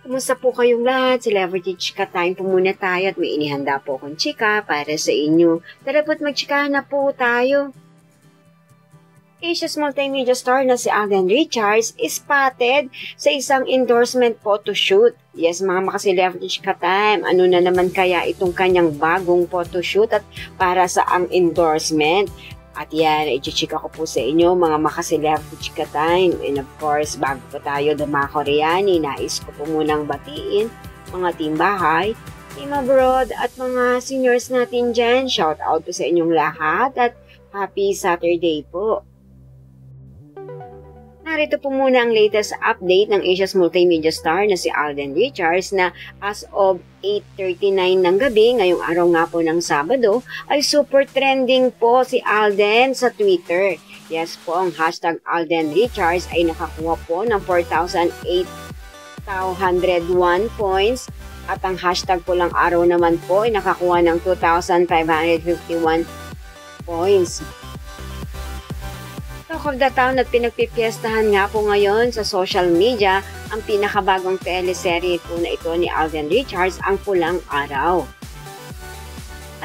Kumusta po kayong lahat? Celebrity Chika Time po muna tayo at may inihanda po akong chika para sa inyo. Tara po't magchikahan na po tayo. Asia's multimedia star na si Alden Richards is spotted sa isang endorsement photoshoot. Yes, mga maka-celebrity Chika Time, ano na naman kaya itong kanyang bagong photoshoot at para sa ang endorsement? At yan, i-chika ko po sa inyo mga maka-celebrity Chika Time. And of course, bago po tayo dumakoreani, nais ko po munang batiin mga team bahay, team abroad at mga seniors natin dyan. Shout out po sa inyong lahat at happy Saturday po. Narito po muna ang latest update ng Asia's multimedia star na si Alden Richards na as of 8:39 ng gabi, ngayong araw nga po ng Sabado, ay super trending po si Alden sa Twitter. Yes po, ang hashtag Alden Richards ay nakakuha po ng 4,801 points at ang hashtag po lang araw naman po ay nakakuha ng 2,551 points. Talk of the town at pinagpipiestahan nga po ngayon sa social media ang pinakabagong teleserye po na ito ni Alden Richards, Ang Pulang Araw.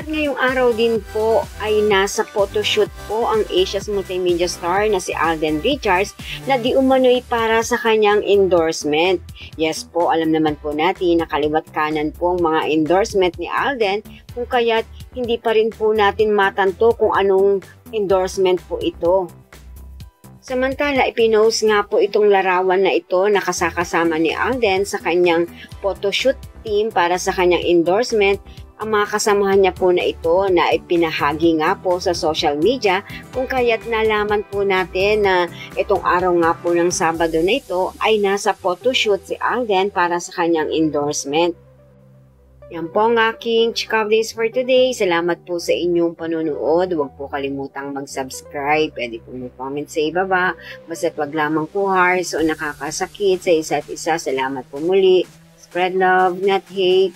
At ngayong araw din po ay nasa photoshoot po ang Asia's multimedia star na si Alden Richards na di umano'y para sa kanyang endorsement. Yes po, alam naman po natin na kaliwat kanan po ang mga endorsement ni Alden, kung kaya't hindi pa rin po natin matanto kung anong endorsement po ito. Samantala, ipinost nga po itong larawan na ito na kasama ni Alden sa kanyang photoshoot team para sa kanyang endorsement. Ang mga kasamahan niya po na ito na ipinahagi nga po sa social media, kung kaya't nalaman po natin na itong araw nga po ng Sabado na ito ay nasa photoshoot si Alden para sa kanyang endorsement. Yan po ang aking chika updates for today. Salamat po sa inyong panonood. Huwag po kalimutang mag-subscribe. Pwede po mag-comment sa ibaba. Basta't wag lamang po harsh o nakakasakit sa isa't isa. Salamat po muli. Spread love, not hate.